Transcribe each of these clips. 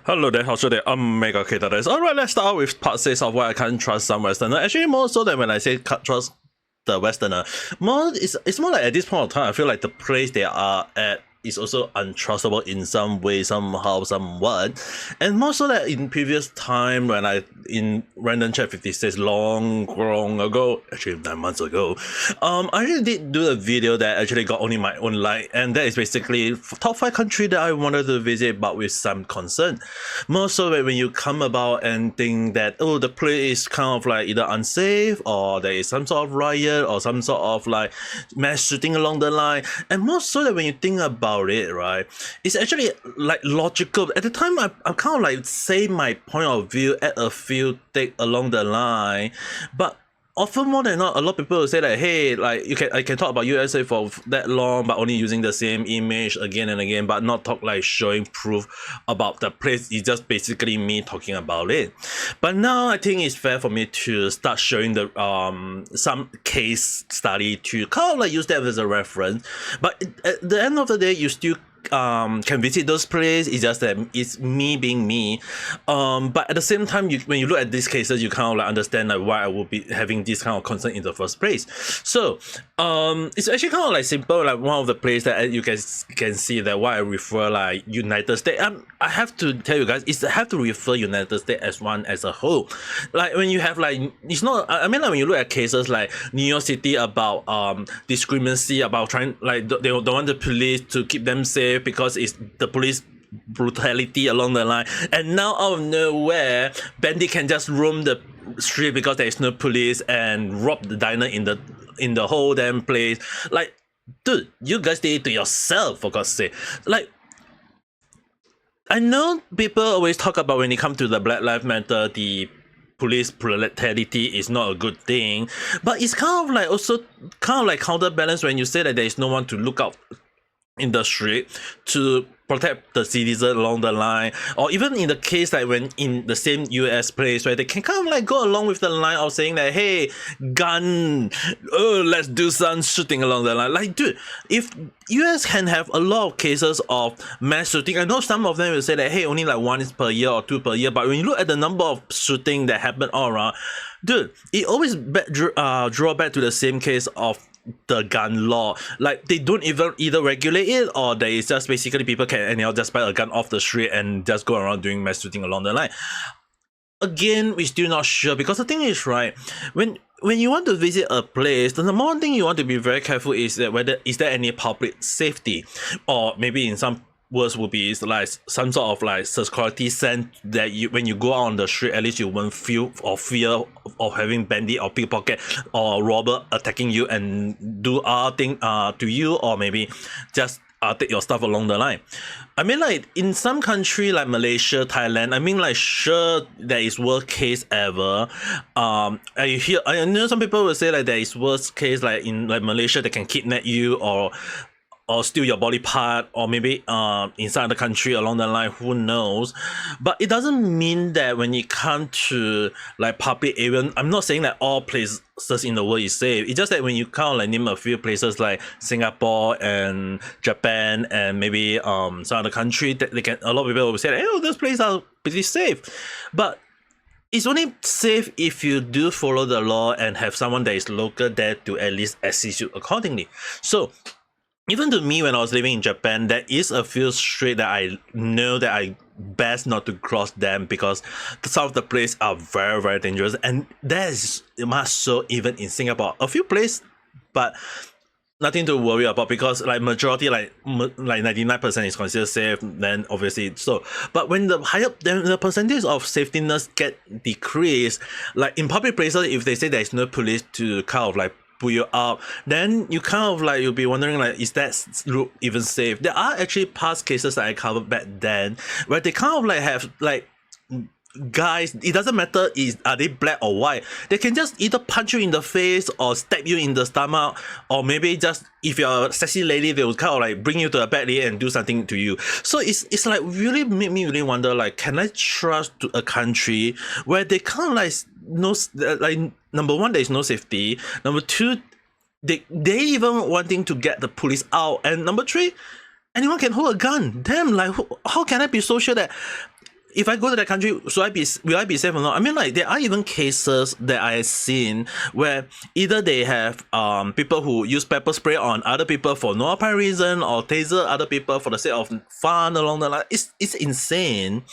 Hello there, how's your day? Ame Gakita. Alright, let's start with part 6 of why I can't trust some Westerner. Actually, more so than when I say can't trust the Westerner. It's more like at this point of time, I feel like the place they are at is also untrustable in some way, somehow, somewhat. And more so that in previous time when in Random Chat 56 long ago, actually 9 months ago, I actually did do a video that actually got only my own like, and that is basically top 5 country that I wanted to visit but with some concern. More so that when you come about and think that, oh, the place is kind of like either unsafe or there is some sort of riot or some sort of like mass shooting along the line, and more so that when you think about it, right, it's actually like logical. At the time, I kind of like say my point of view at a few take along the line, but often more than not, a lot of people will say that, hey, like I can talk about USA for that long, but only using the same image again and again, but not talk like showing proof about the place. It's just basically me talking about it. But now I think it's fair for me to start showing the some case study to kind of like use that as a reference. But at the end of the day, you still can visit those places. It's just that it's me being me, but at the same time, when you look at these cases, you kind of like understand like why I would be having this kind of concern in the first place. So it's actually kind of like simple. Like one of the places that you guys can see that why I refer like United States. I have to tell you guys, I have to refer United States as one as a whole. Like when you have like, it's not, I mean like when you look at cases like New York City about discriminancy, about trying like they want the police to keep them safe because it's the police brutality along the line, and now out of nowhere bandit can just roam the street because there is no police and rob the diner in the whole damn place. Like, dude, you guys did it to yourself, for God's sake. Like, I know people always talk about when it comes to the Black Lives Matter, the police brutality is not a good thing, but it's kind of like also kind of like counterbalance when you say that there is no one to look out in the street to protect the citizen along the line, or even in the case like when in the same US place where they can kind of like go along with the line of saying that, hey, gun, oh, let's do some shooting along the line. Like, dude, if US can have a lot of cases of mass shooting, I know some of them will say that, hey, only like 1 per year or 2 per year, but when you look at the number of shooting that happen all around, dude, it always draw back to the same case of the gun law. Like, they don't even either regulate it, or there is just basically people can anyhow just buy a gun off the street and just go around doing mass shooting along the line. Again, we're still not sure, because the thing is, right, when you want to visit a place, the number one thing you want to be very careful is that whether is there any public safety, or maybe in some words would be like some sort of like security sense that you, when you go out on the street, at least you won't feel or fear of having bandit or pickpocket or robber attacking you and do other thing to you, or maybe just take your stuff along the line. I mean, like in some country like Malaysia, Thailand, I mean, like, sure, there is worst case ever. I know some people will say like there is worst case like in like Malaysia, they can kidnap you or steal your body part, or maybe inside the country along the line, who knows. But it doesn't mean that when it comes to like public area, I'm not saying that all places in the world is safe. It's just that when you kind of like name a few places like Singapore and Japan and maybe some other country, that they can, a lot of people will say that, oh, those places are pretty safe. But it's only safe if you do follow the law and have someone that is local there to at least assist you accordingly. So even to me, when I was living in Japan, there is a few streets that I know that I best not to cross them, because some of the places are very, very dangerous, and that is much so even in Singapore. A few places, but nothing to worry about, because like majority, like 99% is considered safe, then obviously so. But when the higher, then the percentage of safetyness get decreased, like in public places, if they say there is no police to kind of like pull you up, then you kind of like, you'll be wondering like, is that route even safe? There are actually past cases that I covered back then where they kind of like have like guys, it doesn't matter are they black or white, they can just either punch you in the face or stab you in the stomach, or maybe just, if you're a sexy lady, they will kind of like bring you to a back lane and do something to you. So it's like really made me really wonder, like, can I trust to a country where they kind of like like, number one, there is no safety, number two, they even wanting to get the police out, and number three, anyone can hold a gun. Damn, like, how can I be so sure that if I go to that country, will I be safe or not? I mean, like, there are even cases that I have seen where either they have people who use pepper spray on other people for no apparent reason, or taser other people for the sake of fun along the line. It's insane.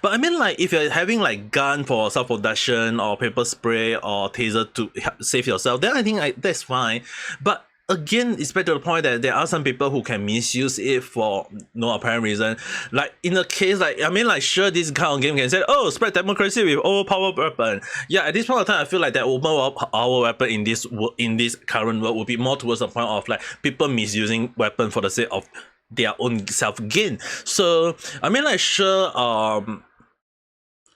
But I mean, like, if you're having like gun for self-protection or pepper spray or taser to save yourself, then I think that's fine. But again, it's back to the point that there are some people who can misuse it for no apparent reason. Like in a case, like, I mean, like, sure, this kind of game can say, oh, spread democracy with overpowered weapon. Yeah, at this point of time, I feel like that overpowered weapon in this current world would be more towards the point of like people misusing weapon for the sake of their own self gain. So I mean, like, sure,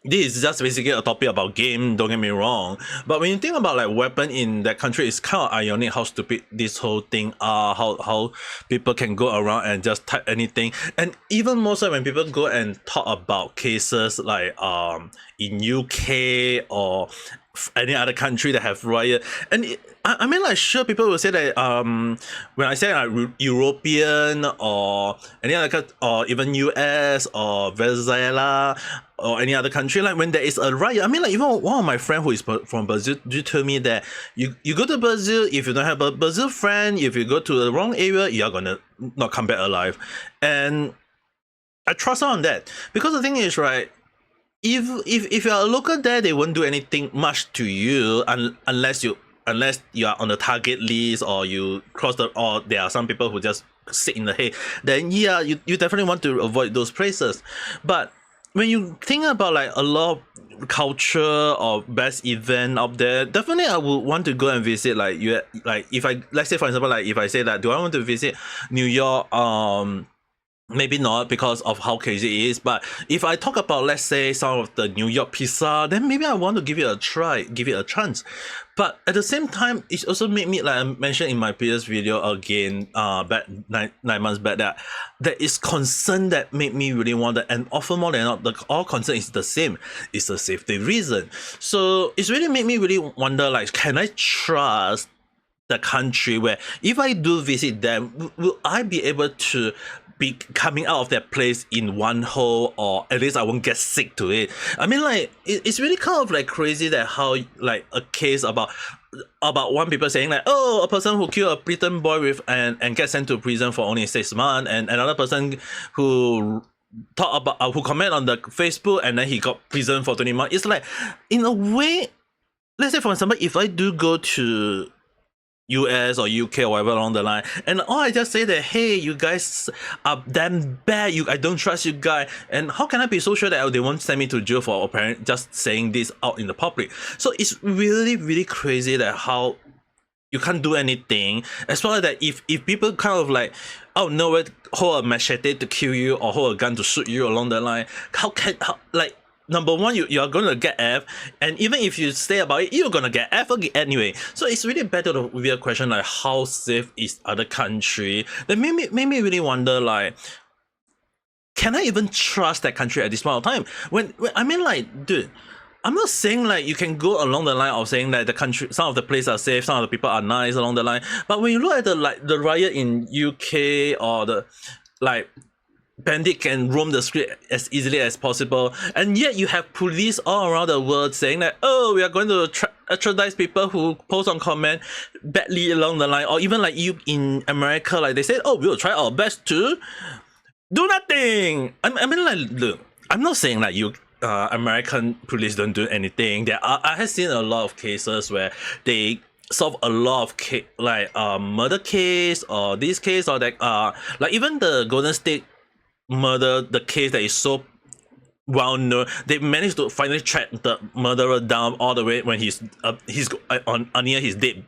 this is just basically a topic about game, don't get me wrong. But when you think about like weapon in that country, it's kind of ironic how stupid this whole thing are, how people can go around and just type anything. And even more so when people go and talk about cases like in UK or any other country that have riot. And I mean, like, sure, people will say that when I say like European or any other or even US or Venezuela or any other country, like when there is a riot, I mean, like, even one of my friend who is from Brazil, you told me that you go to Brazil, if you don't have a Brazil friend, if you go to the wrong area, you're gonna not come back alive. And I trust her on that, because the thing is, right, if you're a local there, they won't do anything much to you unless you are on the target list, or you cross or there are some people who just sit in the hay. Then yeah, you definitely want to avoid those places. But when you think about like a lot of culture or best event up there, definitely I would want to go and visit. Like, if I, let's say for example, like if I say that, do I want to visit New York? Maybe not, because of how crazy it is. But if I talk about, let's say, some of the New York pizza, then maybe I want to give it a try, give it a chance. But at the same time, it also made me, like I mentioned in my previous video again, back nine months back, that there is concern that made me really wonder. And often more than not, all concern is the same. It's a safety reason. So it's really made me really wonder, like, can I trust the country where if I do visit them, will I be able to be coming out of that place in one hole, or at least I won't get sick to it? I mean, like, it's really kind of like crazy that how, like, a case about one people saying like, oh, a person who killed a preteen boy with and get sent to prison for only 6 months, and another person who talk about who comment on the Facebook and then he got prison for 20 months. It's like, in a way, let's say for example, if I do go to US or UK or whatever along the line, and I just say that, hey, you guys are damn bad, I don't trust you guys, and how can I be so sure that they won't send me to jail for apparently just saying this out in the public? So it's really, really crazy that how you can't do anything, as well as that if people kind of like, oh no, hold a machete to kill you or hold a gun to shoot you along the line, like, number one, you're gonna get F, and even if you stay about it, you're gonna get F again anyway. So it's really back to the weird question, like, how safe is other country? That made me really wonder, like, can I even trust that country at this point of time? When I mean, like, dude, I'm not saying like you can go along the line of saying that the country, some of the places are safe, some of the people are nice along the line. But when you look at the riot in UK, or the, like, bandit can roam the street as easily as possible, and yet you have police all around the world saying that, oh, we are going to extradite people who post on comment badly along the line. Or even like you in America, like they said, oh, we'll try our best to do nothing. I mean, like, look, I'm not saying like you American police don't do anything. I have seen a lot of cases where they solve a lot of murder case, or this case, or that like even the Golden State murder, the case that is so well known, they managed to finally track the murderer down all the way when he's near his dead,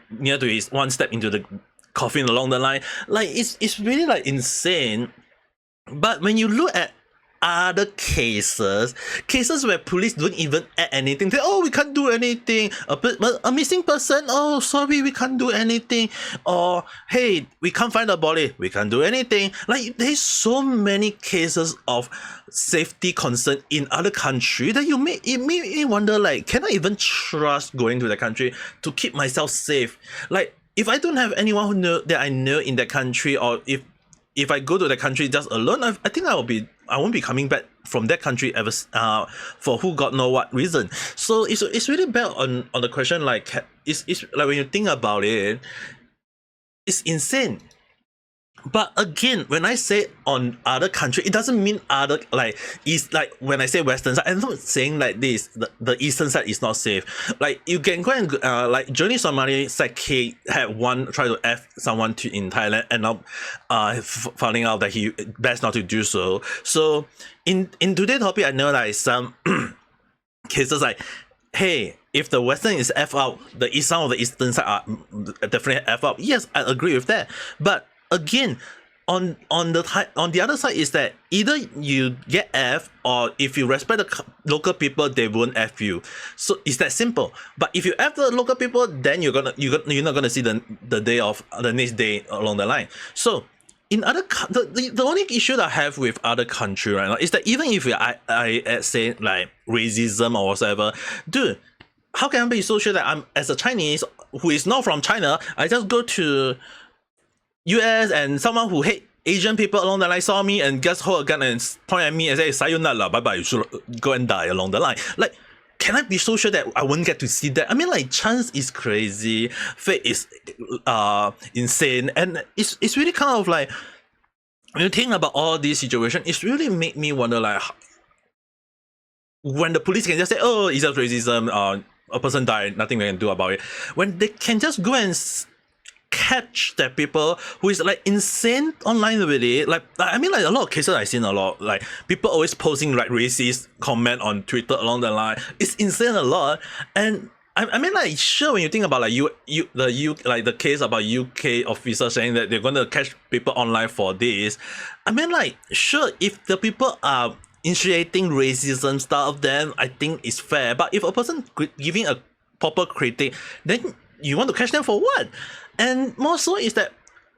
near to his one step into the coffin along the line. Like, it's really like insane. But when you look at other cases where police don't even add anything, they, oh, we can't do anything, a missing person, oh, sorry, we can't do anything, or hey, we can't find the body, we can't do anything. Like, there's so many cases of safety concern in other country that it made me wonder, like, can I even trust going to the country to keep myself safe? Like, if I don't have anyone that I know in that country, or if I go to the country just alone, I think I I won't be coming back from that country ever for who God know what reason. So it's really bad on the question, like it's like when you think about it, it's insane. But again, when I say on other country, it doesn't mean other, like, it's like when I say Western side, I'm not saying like this, the Eastern side is not safe. Like, you can go and like Johnny Somali said K had one try to F someone in Thailand, and now finding out that he best not to do so. So in today's topic, I know like some cases like, hey, if the Western is F out, some of the Eastern side are definitely F out. Yes, I agree with that. But again, on the other side is that either you get F, or if you respect the local people, they won't F you. So it's that simple. But if you F the local people, then you're not gonna see the next day along the line. So in other the only issue that I have with other country right now is that even if I say like racism or whatever, dude, how can I be so sure that I'm, as a Chinese who is not from China, I just go to US and someone who hate Asian people along the line saw me and just hold a gun and point at me and say, sayonara, bye bye, you should go and die along the line. Like, can I be so sure that I won't get to see that? I mean, like, chance is crazy, fate is insane, and it's really kind of like, when you think about all these situations, it's really made me wonder, like, when the police can just say, oh, it's just racism, a person died, nothing we can do about it, when they can just go and catch that people who is like insane online with it. Like, I mean, like, a lot of cases I've seen a lot, like people always posting like racist comment on Twitter along the line. It's insane a lot. And I mean, like, sure, when you think about like like the case about UK officers saying that they're going to catch people online for this, I mean, like, sure, if the people are initiating racism stuff, then I think it's fair. But if a person giving a proper critique, then you want to catch them for what? And more so is that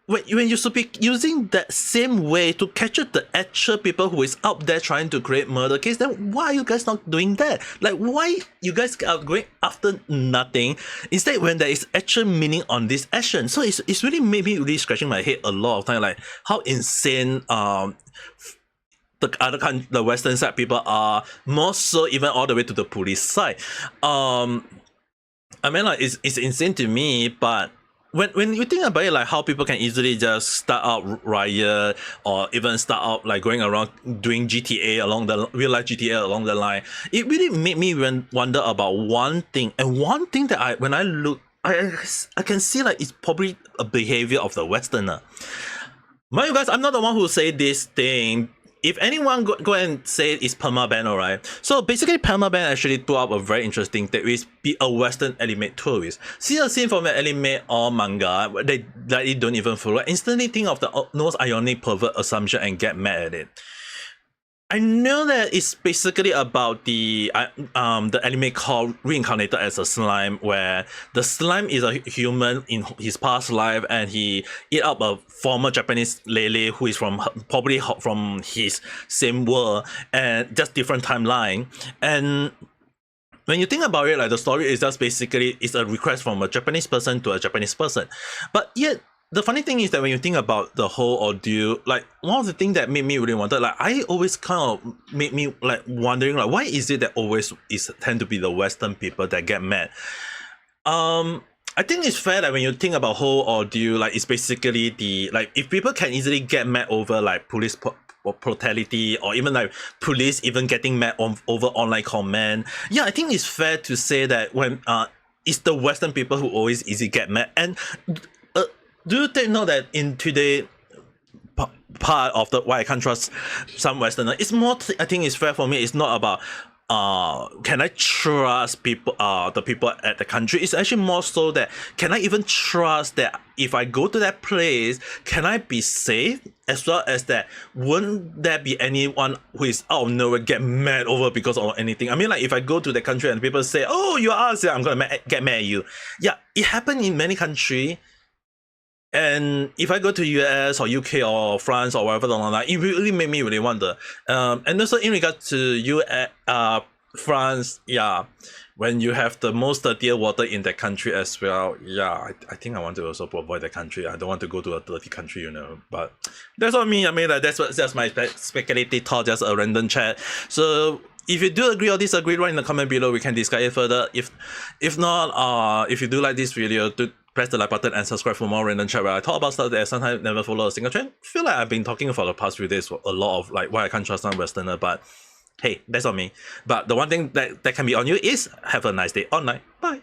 when you should be using that same way to capture the actual people who is out there trying to create murder case, then why are you guys not doing that? Like, why you guys are going after nothing instead when there is actual meaning on this action? So it's really made me really scratching my head a lot of time, like how insane the Western side people are, more so even all the way to the police side. I mean, like, it's insane to me, but when you think about it, like how people can easily just start out riot, or even start out like going around doing GTA along the real life GTA along the line, it really made me wonder about one thing. And one thing that when I look, I can see like it's probably a behavior of the Westerner. Mind you guys, I'm not the one who say this thing. If anyone go and say it's permaban, alright? So basically, permaban actually threw up a very interesting thing, is be a Western anime tourist. See a scene from an anime or manga, they likely don't even follow. Instantly think of the most ironic pervert assumption and get mad at it. I know that it's basically about the anime called Reincarnated as a Slime, where the slime is a human in his past life, and he eat up a former Japanese lady who is probably from his same world, and just different timeline. And when you think about it, like, the story is just basically it's a request from a Japanese person to a Japanese person, but yet the funny thing is that when you think about the whole ordeal, like, one of the things that made me really wonder, like, I always kind of made me like wondering, like, why is it that always tend to be the Western people that get mad? I think it's fair that when you think about whole ordeal, like, it's basically the, like, if people can easily get mad over like police brutality, or even like police even getting mad over online comment, yeah, I think it's fair to say that when it's the Western people who always easily get mad. And do you take note that in today part of the why I can't trust some Westerner, it's more, I think it's fair for me, it's not about can I trust people, the people at the country. It's actually more so that, can I even trust that if I go to that place, can I be safe? As well as that, wouldn't there be anyone who is out of nowhere get mad over because of anything? I mean, like, if I go to the country and people say, oh, you're us, I'm gonna get mad at you. Yeah, it happened in many countries. And if I go to US or UK or France or wherever along that, it really made me really wonder. And also in regard to France, yeah. When you have the most dirtier water in that country as well, yeah, I think I want to also avoid that country. I don't want to go to a dirty country, you know. But that's what me. I mean, like, that's my speculative thought, just a random chat. So if you do agree or disagree, write in the comment below. We can discuss it further. If not, if you do like this video, do press the like button and subscribe for more random chat where I talk about stuff that I sometimes never follow a single trend. Feel like I've been talking for the past few days for a lot of like why I can't trust some Westerner, but hey, that's on me. But the one thing that can be on you is have a nice day online. Bye.